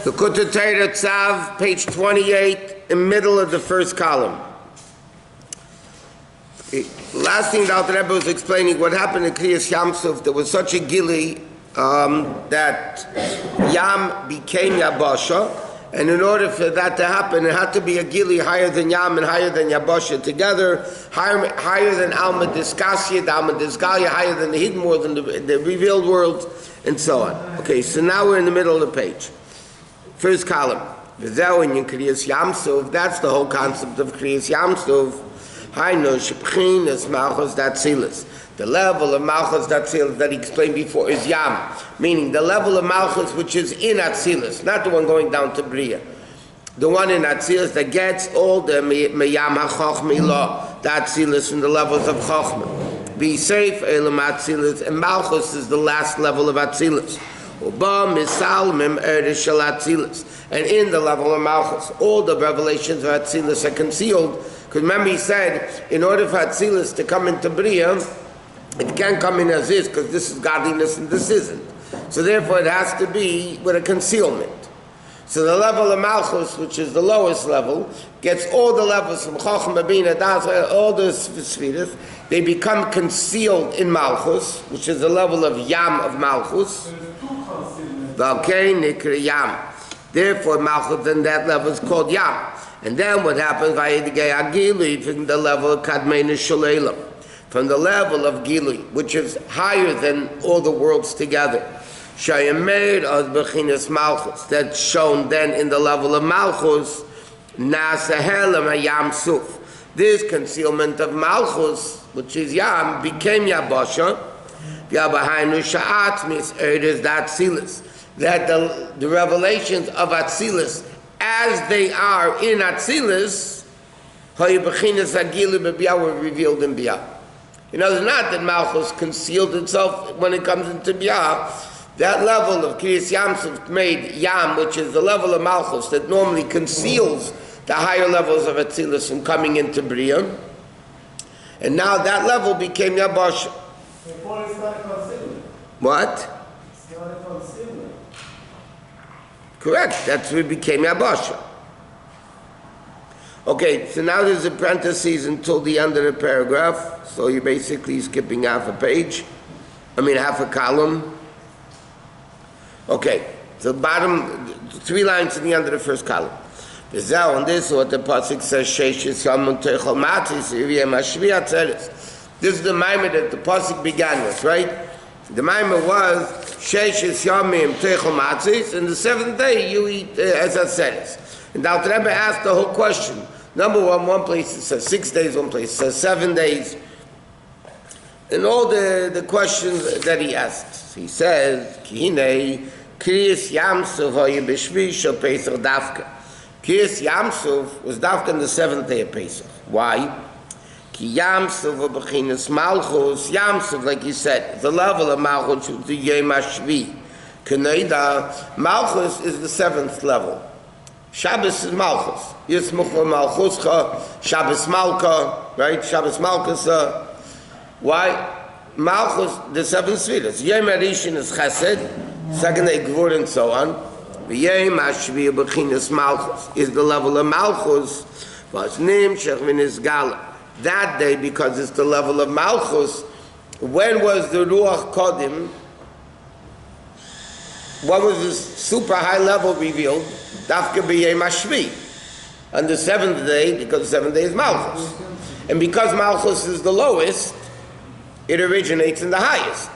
The Kutu Torah Tzav, page 28, in the middle of the first column. Last thing the Alter Rebbe was explaining what happened in Kriyas Yamsuf. There was such a gili that Yam became Yabasha, and in order for that to happen, it had to be a gili higher than Yam and higher than Yabasha together, higher than Alma Diskasya, the Alma Disgalia, higher than the hidden world and the revealed world, and so on. Okay, so now we're in the middle of the page. First column. That's the whole concept of Kriyas Yamsuf. The level of Malchus Datzilis that he explained before is Yam, meaning the level of Malchus which is in Atzilis, not the one going down to Bria. The one in Atzilis that gets all the Meyam HaChochmi law, the Atzilis and the levels of Chochma. Be safe, Elam Atzilis, and Malchus is the last level of Atzilis. And in the level of Malchus, all the revelations of Atzilis are concealed. Because remember he said, in order for Atzilis to come into Bria, it can't come in as is, because this is godliness and this isn't. So therefore it has to be with a concealment. So the level of Malchus, which is the lowest level, gets all the levels from Chochmah, Bina, Das, all the Sfiras. They become concealed in Malchus, which is the level of Yam of Malchus. Yam. Therefore Malchus then that level is called Yam. And then what happens, from the level of Kadmein Shalelam, from the level of Gili, which is higher than all the worlds together. Shayamed as Bechinas Malchus, that's shown then in the level of Malchus, Nasahelam Yam Suf. This concealment of Malchus, which is Yam, became Yabasha. Yabahainu Sha'atmis, it is that Atzilis. That the revelations of Atzilis, as they are in Atzilis, were revealed in Biyah. You know, it's not that Malchus concealed itself when it comes into Biyah. That level of Kriyas Yamsuf made Yam, which is the level of Malchus that normally conceals the higher levels of Atzilis from coming into Bria. And now that level became Yabasha. What? Correct, that's where it became Yabasha. Okay, so now there's a parentheses until the end of the paragraph, so you're basically skipping half a page, half a column. Okay, so bottom, 3 lines in the end of the first column. This is what the Pesach says, this is the Maamar that the Pesach began with, right? The Maamar was, and the 7th day you eat as I said. And the Alter Rebbe asked the whole question. Number one place it says 6 days, one place it says 7 days. And all the questions that he asked. He says, Kriyas Yamsuf Pesach Dafka. Kriyas Yamsuf was Dafka on the 7th day of Pesach. Why? Ki Yamsuf Bechinas Malchus, Yamsuf, like he said, the level of Malchus, the Yom HaShvi. K'neida, Malchus is the 7th level. Shabbos is Malchus. Yismuch Malchuscha, Shabbos Malka, right? Shabbos Malchus. Why? Malchus, the 7 Sfiras. Yom HaRishon is Chesed, 2nd day Gvur, and so on. The Yom HaShvi Bechinas Malchus is the level of Malchus. Vasnim Shechvin is Gala. That day, because it's the level of Malchus, when was the Ruach Kodim? When was this super high level revealed? Dafka b'yom HaShvi. On the 7th day, because the 7th day is Malchus. And because Malchus is the lowest, it originates in the highest.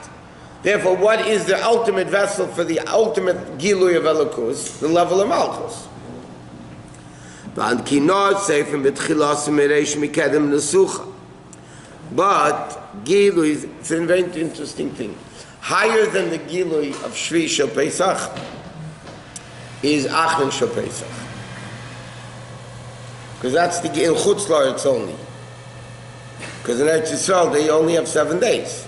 Therefore, what is the ultimate vessel for the ultimate Gilui of Elokus? The level of Malchus. But Gilui is a very interesting thing. Higher than the Gilui of Shvi Shel Pesach is Achan Shel Pesach. Because that's the in Chutz La'aretz only. Because in Eretz Yisrael they only have 7 days.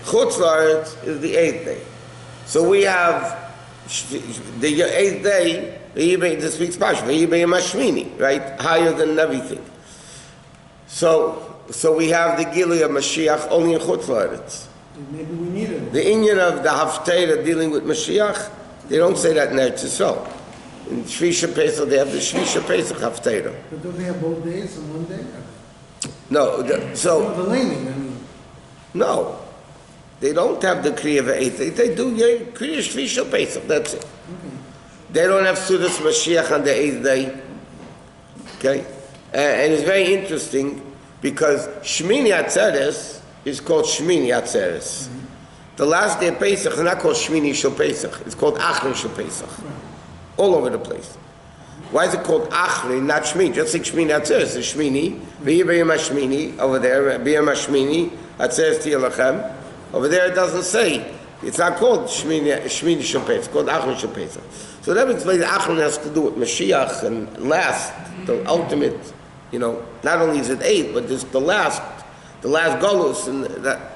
Chutz La'aretz is the 8th day. So we have the 8th day, this week's Parsha, right? Higher than everything. So we have the Gilui of Mashiach only in Chutz La'aretz. Maybe we need it. The inyan of the Haftarah dealing with Mashiach They don't say that in Eretz Yisrael. In Shvisha Pesach, they have the Shvisha Pesach Haftarah. But don't they have both days on one day? No, so... The laming, I mean. No. They don't have the Kriya of the 8th day. They do Kriya Shvisha Pesach, that's it. Okay. They don't have Sudas Mashiach on the 8th day. Okay? And it's very interesting because Shmini Atzeres is called Shmini Atzeres. Mm-hmm. The last day of Pesach is not called Shmini Shel Pesach. It's called Achri Shel Pesach. Right. All over the place. Why is it called Achri, not Shmini? Just like Shmini Atzeres is Shmini. V'yibayim HaShmini, over there, B'yim HaShmini, Atzeres Tiyalachem. Over there it doesn't say. It's not called Shmini Shel Pesach. It's called Achri Shel Pesach. So that explains Achri has to do with Mashiach and last, the ultimate, not only is it 8, but it's the last Golus and that.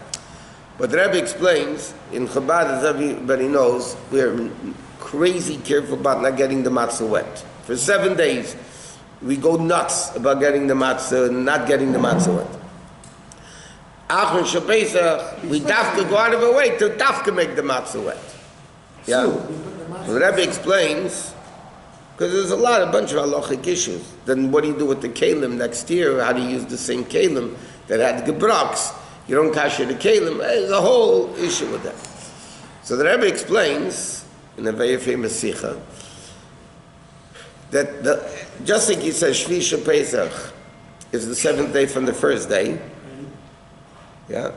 But the Rabbi explains, in Chabad, as everybody knows, we're crazy careful about not getting the matzah wet. For 7 days, we go nuts about getting the matzah and not getting the matzah wet. Achron Shel Pesach, we dafka go out of our way to dafka make the matzah wet. Yeah? So the Rabbi explains, because there's a bunch of halachic issues. Then what do you do with the kalim next year? How do you use the same kalim that had gebroks? You don't kasher the kalim. There's a whole issue with that. So the Rebbe explains in a very famous sikha that just like he says Shvi Pesach is the 7th day from the first day. Yeah.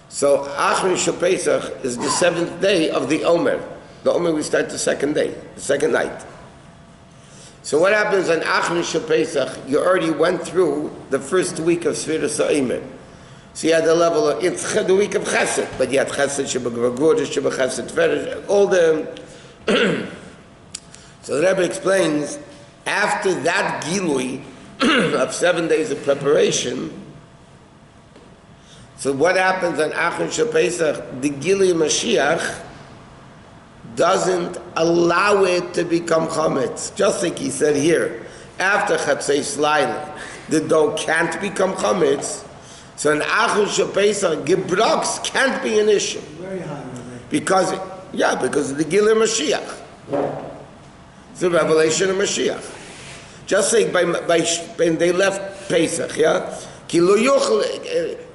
So Achri Shel Pesach is the 7th day of the Omer. The Omer we start the second day, the second night. So what happens on Achri Shel Pesach? You already went through the first week of Sfiras HaOmer. So you had the level of, it's the week of Chesed, but you had Chesed, Shebagavagurah, Shebachesed, Feresh, all the... So the Rebbe explains, after that Gilui of 7 days of preparation, so what happens on Achron Shel Pesach, the Gilui Mashiach doesn't allow it to become Chametz. Just like he said here, after Chatzei Slaila, the dough can't become Chametz. So in Achron Shel Pesach, Gebroks can't be an issue. Very high, Rabbi. Because of the Gilui Mashiach. It's the revelation of Mashiach. Just like when they left Pesach, yeah? Kiloi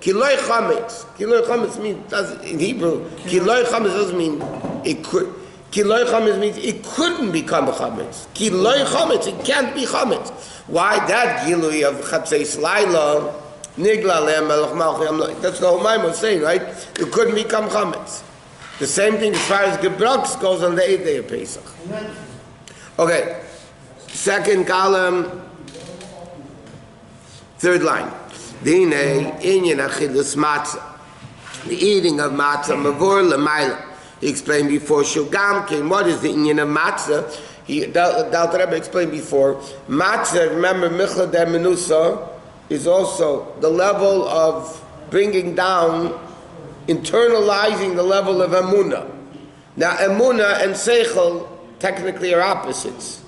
chametz. Kiloi chametz means, in Hebrew, kiloi chametz doesn't mean it could. Kiloi chametz means it couldn't become a chametz. Kiloi chametz, it can't be chametz. Why? That gilui of chatzei slaila, nigla le'em melech malchim, that's the whole Maamar saying, right? It couldn't become chametz. The same thing as far as gebroks goes on the 8th day of Pesach. Okay, second column, third line. Dine inyan achilus matzah. The eating of matzah, mavur l'mayla. He explained before, shugam came. What is the inyan of matzah? The Rebbe explained before. Matzah, remember, michla de menusa, is also the level of bringing down, internalizing the level of emunah. Now, emunah and seichel technically are opposites.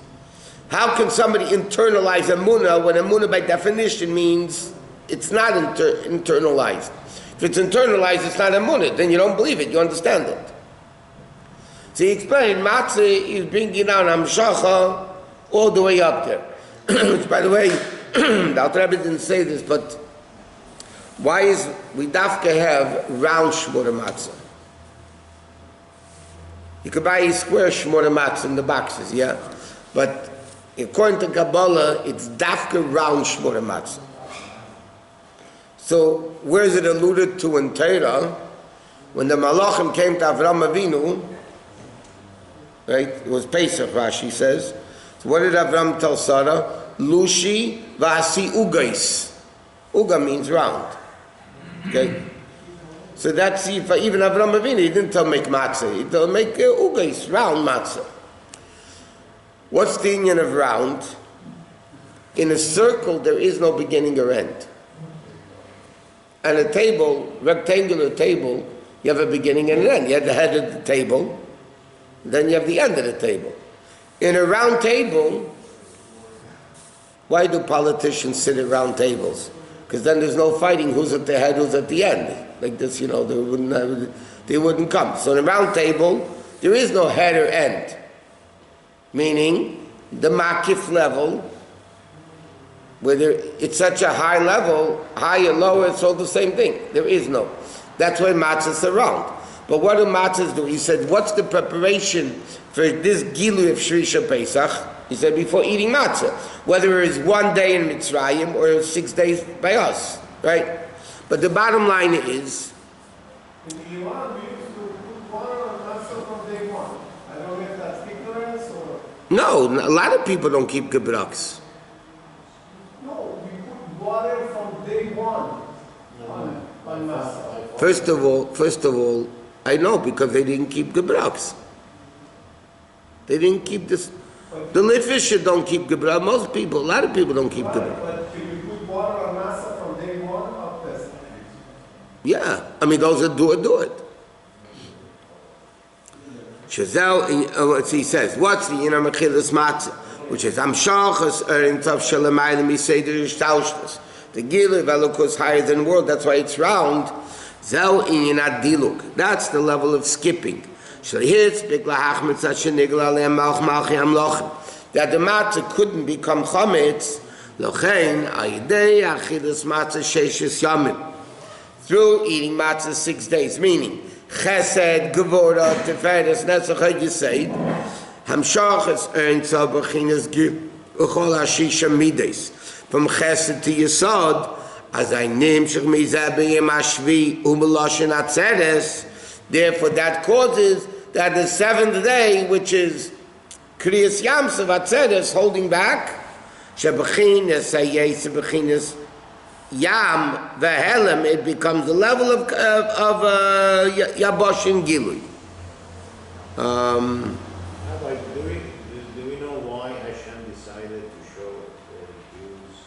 How can somebody internalize emunah when emunah by definition means it's not internalized? If it's internalized, it's not emunah. Then you don't believe it, you understand it. So he explained, matzah is bringing down hamshacha all the way up there. Which, by the way, the Alter Rebbe didn't say this, but why is we dafka have round shmura matzah? You could buy a square shmura matzah in the boxes, yeah? But according to Kabbalah, it's dafka round shmura matzah. So, where is it alluded to in Torah? When the Malachim came to Avram Avinu, right? It was Pesach, Rashi says. So what did Avram tell Sarah? Lushi v'asi ugais. Uga means round. Okay? So that's, even Avram Avinu, he didn't tell make matzah. He told make ugais, round matzah. What's the union of round? In a circle, there is no beginning or end. And a table, rectangular table, you have a beginning and an end. You have the head of the table, then you have the end of the table. In a round table, why do politicians sit at round tables? Because then there's no fighting who's at the head, who's at the end. Like this, they wouldn't come. So in a round table, there is no head or end. Meaning, the makif level, whether it's such a high level, high or lower, it's all the same thing. There is no. That's why matzahs are round. But what do matzahs do? He said, what's the preparation for this Gilu of Shrisha Pesach? He said, before eating matzah. Whether it's 1 day in Mitzrayim or 6 days by us, right? But the bottom line is, in the Iran, we used to put water on matzah from day one. I don't know if that's ignorance or... no, a lot of people don't keep gebraks. No, we put water from day one on matzah. First of all, I know because they didn't keep gebraks. They didn't keep this. The Litvisha don't keep gebraks. Most people, a lot of people don't keep gebraks. But can we put water on matzah from day one of Pesach? Yeah, I mean those that do it. Shazel, he says, what's the inner mechilas matzah? Which is amshachas erin tav shalamayim miseder shtaushtas. The gilu velukus higher than world. That's why it's round. Zel inyanat diluk. That's the level of skipping. That the matzah couldn't become chametz through eating matzah 6 days, meaning chesed, gevura, tiferes, netzach yisayid, hamshachas earn tzabachines gil uchol hashisha mides from chesed to yisod as I name shech mizeh b'yem hashvi u'meloshen atzeres. Therefore, that causes that the 7th day, which is Kriyas Yamsav Atzeres, holding back, Shebechinas Hayes Bechinas Yam Vehelem, it becomes the level of Yaboshin Gilui. Rabbi, do we know why Hashem decided to show the Jews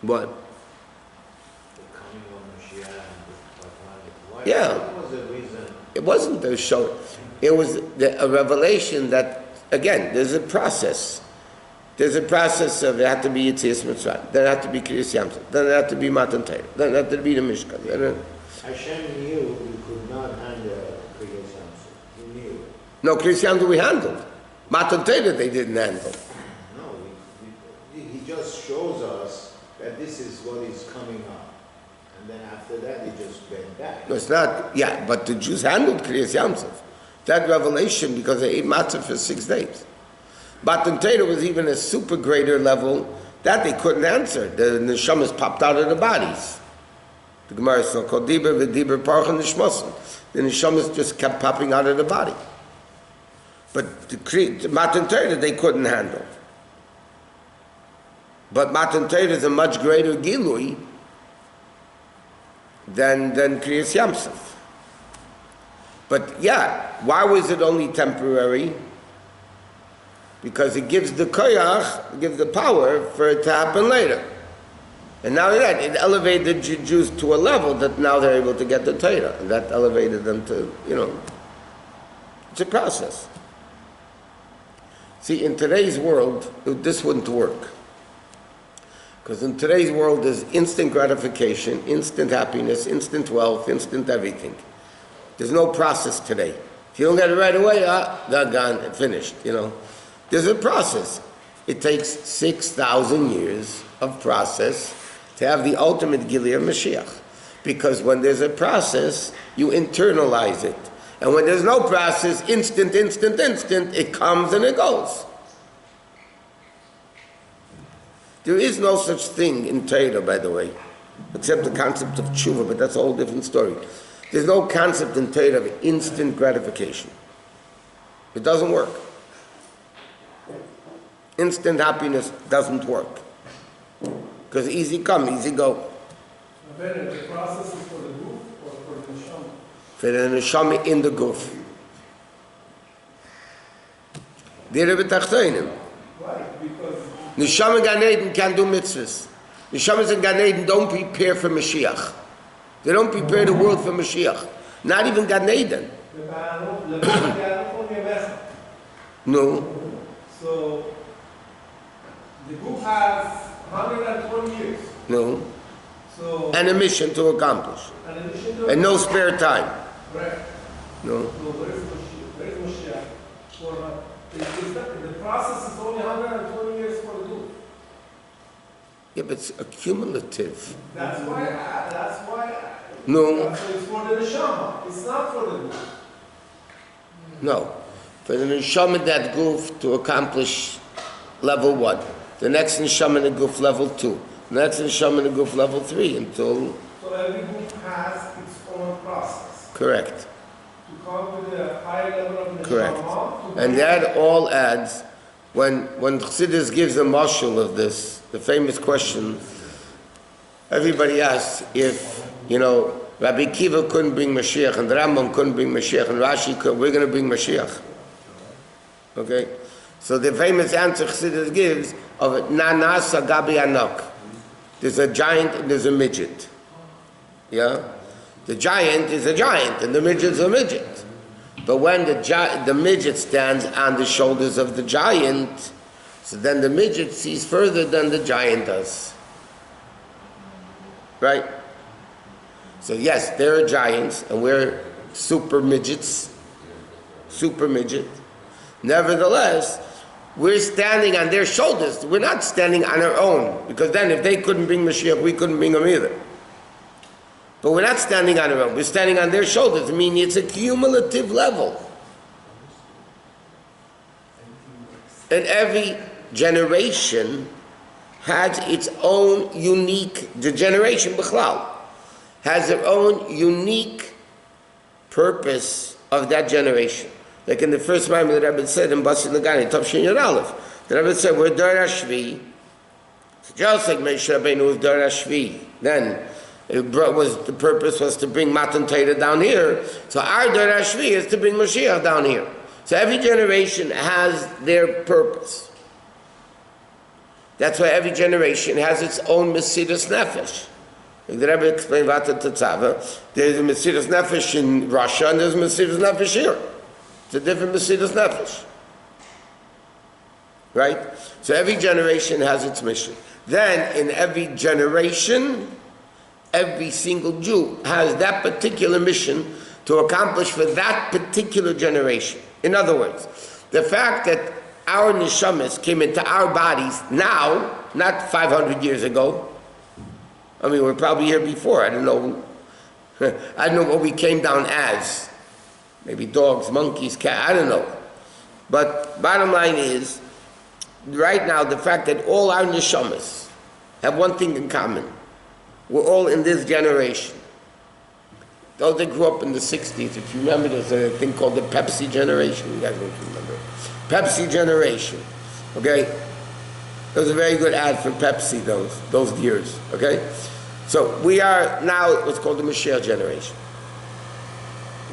What? Yeah. What was the reason? It wasn't the show. It was a revelation that, again, there's a process. There's a process of, it had to be Yitzias Mitzrayim, then it had to be Kriyas Yamsuf, then it had to be Matan Torah, then it had to be the Mishkan. Hashem knew you could not handle Kriyas Yamsuf. He knew. No, Kriyas Yamsuf we handled. Matan Torah they didn't handle. No, he just shows us that this is what is coming up. And then after that, he just went back. No, it's not, yeah, but the Jews handled Kriyas Yamsuf. That revelation, because they ate matzah for 6 days. Matan Torah was even a super greater level that they couldn't answer. The neshamas popped out of the bodies. The Gemara is called Dibur v'Dibur Parach Nishmasim. The neshamas just kept popping out of the body. But the Matan Torah they couldn't handle. But Matan Torah is a much greater gilui than Kriyas Yamsuf. But yeah, why was it only temporary? Because it gives the koyach, it gives the power for it to happen later. And now that, it elevated the Jews to a level that now they're able to get the Torah. And that elevated them to, it's a process. See, in today's world, this wouldn't work. Because in today's world, there's instant gratification, instant happiness, instant wealth, instant everything. There's no process today. If you don't get it right away, they're gone, finished, There's a process. It takes 6,000 years of process to have the ultimate Gilui of Mashiach. Because when there's a process, you internalize it. And when there's no process, instant, it comes and it goes. There is no such thing in Torah, by the way, except the concept of tshuva, but that's a whole different story. There's no concept in Torah of instant gratification. It doesn't work. Instant happiness doesn't work. Because easy come, easy go. The process is for the goof or for the neshama? For the neshama in the goof. Right, because... Neshama Gan Eden can't do mitzvahs. Neshamas in Gan Eden don't prepare for Mashiach. They don't prepare the world for Mashiach. Not even Gan Eden. No. So, the book has 120 years. No. So, And a mission to accomplish. and And no spare time. Right. No. So, where is Mashiach? For the process is only 120 years for the group. Yeah, but it's accumulative. That's why. No, That's why it's for the neshama. It's not for the group. no. For the neshama that goof to accomplish level 1. The next neshama in the goof level 2. The next neshama in the goof level 3 until... So every group has its own process. Correct. To come to the higher level of the Correct. neshama. And that all adds, when Chassidus gives a mashal of this, the famous question, everybody asks if, Rabbi Kiva couldn't bring Mashiach, and the Rambam couldn't bring Mashiach, and Rashi couldn't, we're going to bring Mashiach. Okay? So the famous answer Chassidus gives of Na Nasa Gabi Anak. There's a giant and there's a midget. Yeah? The giant is a giant and the midget is a midget. But when the midget stands on the shoulders of the giant, so then the midget sees further than the giant does. Right? So yes, there are giants and we're super midgets. Super midget. Nevertheless, we're standing on their shoulders. We're not standing on our own. Because then if they couldn't bring Mashiach, we couldn't bring him either. But we're not standing on our own. We're standing on their shoulders. I mean, it's a cumulative level. And every generation has its own unique, the generation B'chlal, has their own unique purpose of that generation. Like in the first Maamar the Rabbi said in Basi Nagani, Tavshin Yud Aleph, the Rabbi said, we're Dor HaShvi. Just like Moshe Rabbeinu was Dor HaShvi. Then the purpose was to bring Matan Torah down here. So our Dor HaShvi is to bring Mashiach down here. So every generation has their purpose. That's why every generation has its own Mesiras Nefesh. Like the Rabbi explained Vata Tetzava, there's a Mesiras Nefesh in Russia and there's a Mesiras Nefesh here. It's a different Mesiras Nefesh. Right? So every generation has its mission. Then in every generation, every single Jew has that particular mission to accomplish for that particular generation. In other words, the fact that our neshamas came into our bodies now, not 500 years ago. I mean, we're probably here before. I don't know. I don't know what we came down as. Maybe dogs, monkeys, cats, I don't know. But bottom line is, right now, the fact that all our neshamas have one thing in common. We're all in this generation. Those that grew up in the 60s, if you remember, there's a thing called the Pepsi generation. You guys don't remember. Pepsi generation. Okay? There was a very good ad for Pepsi those years. Okay? So we are now what's called the Mashiach generation.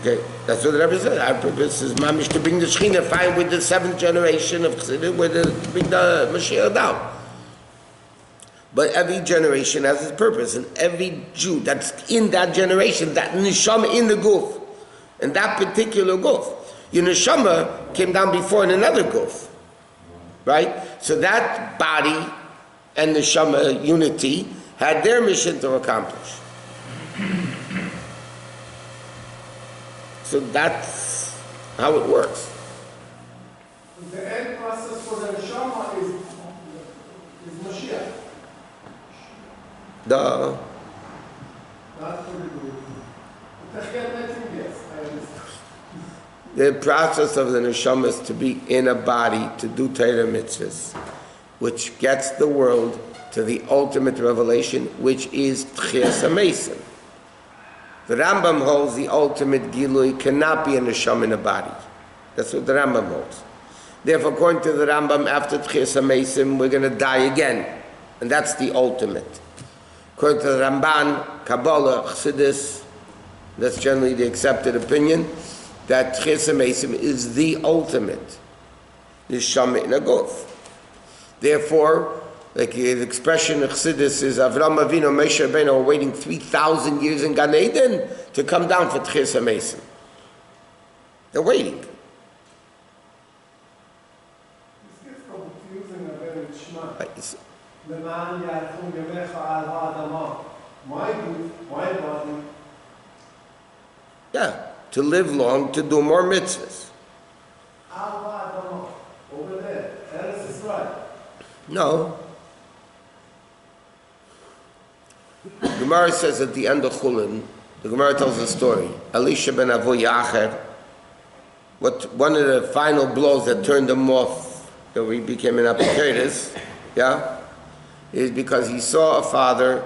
Okay? That's what the Rabbi said. Our purpose is mamish to bring the Shekhinah, fine with the 7th generation of Chassidut, to bring the Mashiach down. But every generation has its purpose, and every Jew that's in that generation, that neshama in the guf, and that particular guf, your neshama came down before in another guf, right? So that body and neshama unity had their mission to accomplish. So that's how it works. The end process for the neshama is Mashiach. Duh. Not for the group. Yes, I understand. The process of the neshama is to be in a body to do Torah mitzvahs, which gets the world to the ultimate revelation, which is Tchias HaMesim. The Rambam holds the ultimate Gilui cannot be a neshama in a body. That's what the Rambam holds. Therefore, according to the Rambam, after Tchias HaMesim, we're going to die again. And that's the ultimate. According to the Ramban, Kabbalah, Chassidus, that's generally the accepted opinion, that Tchias HaMesim is the ultimate neshama in a guf. Therefore, like the expression of Chassidus is, Avram Avinu, Moshe Rabbeinu are waiting 3,000 years in Gan Eden to come down for Tchias HaMesim. They're waiting. This gets confusing a bit with Shema. Right. למען יערכו ימיך על האדמה. My group, my body. Yeah, to live long, to do more mitzvahs. Our No. Gemara says at the end of Chulin, the Gemara tells a story. Elisha ben Avoy Yacher, one of the final blows that turned him off, that he became an apotropos, yeah, is because he saw a father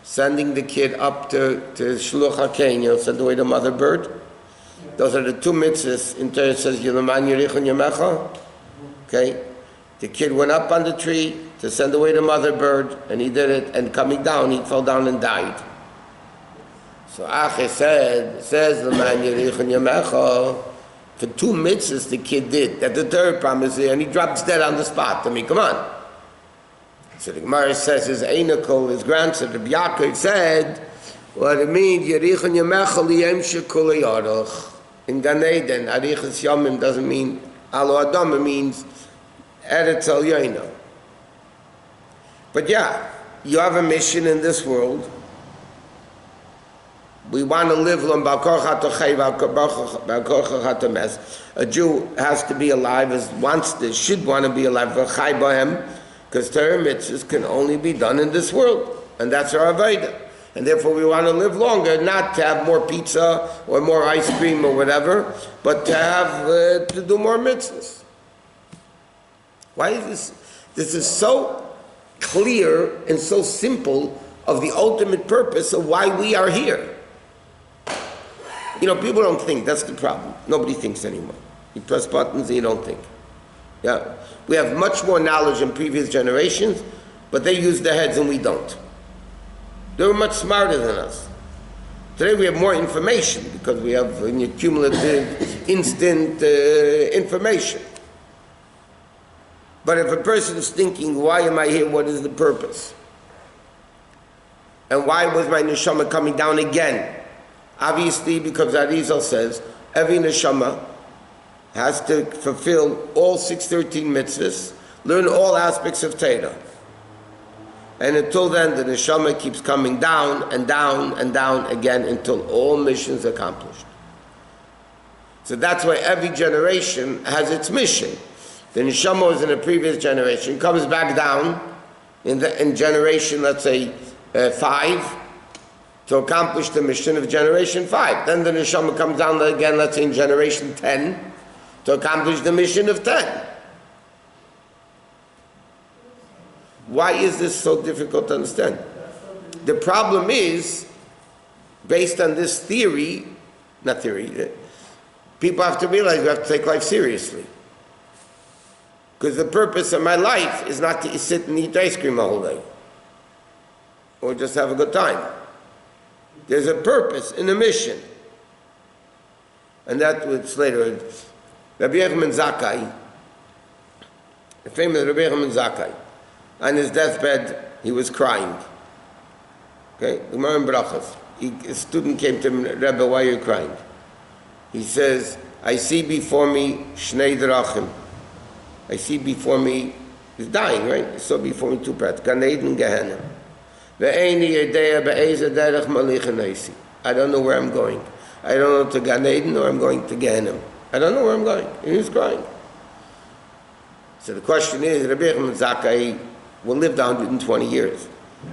sending the kid up to Shluch HaKen, send away the mother bird. Those are the two mitzvahs. In Torah it says, Yilaman Yerichon Yemecha. Okay? The kid went up on the tree to send away the mother bird, and he did it, and coming down, he fell down and died. So Ache says, Yilaman Yerichon Yemecha, for two mitzvahs the kid did, that the third promise, and he drops dead on the spot. I mean, come on. So the Gemara says his Einakol, his grandson, Rabbi Yaakov said, what it means, Yerichon Yemecha liyem shekol yarach. In Gan Eden, Arichas Yomim doesn't mean Alo Adam, it means Eretz El Yoino. But yeah, you have a mission in this world. We want to live a Jew has to be alive, should want to be alive, because Torah mitzvahs can only be done in this world. And that's our Avodah. And therefore we want to live longer, not to have more pizza or more ice cream or whatever, but to have, to do more mitzvahs. Why is this? This is so clear and so simple of the ultimate purpose of why we are here. You know, people don't think, that's the problem. Nobody thinks anymore. You press buttons and you don't think. Yeah? We have much more knowledge than previous generations, but they use their heads and we don't. They were much smarter than us. Today we have more information because we have cumulative, instant information. But if a person is thinking, why am I here? What is the purpose? And why was my neshama coming down again? Obviously, because Arizal says, every neshama has to fulfill all 613 mitzvahs, learn all aspects of Torah. And until then, the neshama keeps coming down and down and down again until all missions are accomplished. So that's why every generation has its mission. The neshama was in a previous generation, comes back down in generation, let's say, 5, to accomplish the mission of generation 5. Then the neshama comes down again, let's say, in generation 10, to accomplish the mission of 10. Why is this so difficult to understand? The problem is, based on this theory, people have to realize we have to take life seriously. Because the purpose of my life is not to sit and eat ice cream all day. Or just have a good time. There's a purpose in a mission. And that was later. Rabbi Yochanan Zakkai, the famous Rabbi Yochanan Zakkai, on his deathbed, he was crying. Okay? Gemara in Brachos. A student came to him, Rebbe, why are you crying? He says, I see before me Shnei Drachim. I see before me, he's dying, right? He saw before me two paths, Gan Eden and Gehenna. I don't know where I'm going. I don't know to Gan Eden or I'm going to Gehenna. I don't know where I'm going. And he was crying. So the question is, Rabbi Yochanan Zakkai will live to 120 years,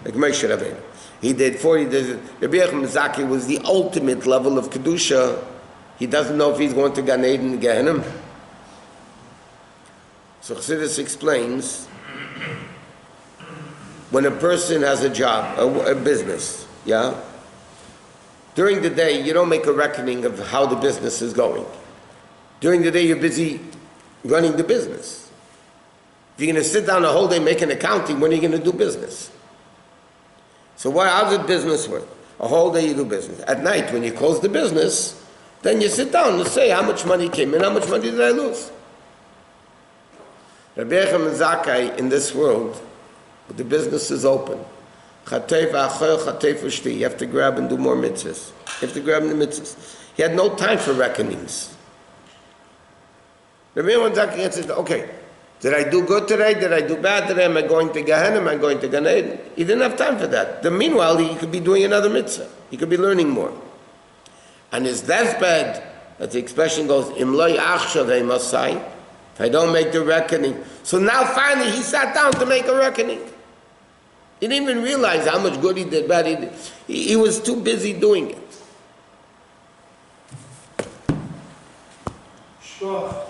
like Moshe Rabbeinu. He did 40 days. Rabbi Yochanan Zakkai was the ultimate level of Kedusha. He doesn't know if he's going to Gan Eden and Gehenna. So Chassidus explains, when a person has a job, a business, yeah? During the day, you don't make a reckoning of how the business is going. During the day, you're busy running the business. If you're going to sit down a whole day making accounting, when are you going to do business? So how does business work? A whole day you do business. At night, when you close the business, then you sit down and say, how much money came in, how much money did I lose? Rabbi Yochanan Zakkai, in this world, the business is open. You have to grab and do more mitzvahs. You have to grab the mitzvahs. He had no time for reckonings. Rabbi Yochanan Zakkai said, okay, did I do good today? Did I do bad today? Am I going to Gehenna? Am I going to Gan Eden? He didn't have time for that. Meanwhile, he could be doing another mitzvah. He could be learning more. On his deathbed, as the expression goes, Im lo yachshav masai, If I don't make the reckoning. So now finally he sat down to make a reckoning. He didn't even realize how much good he did, bad he did. He was too busy doing it. Shkoch.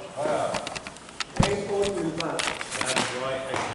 Ein Ort bלבד.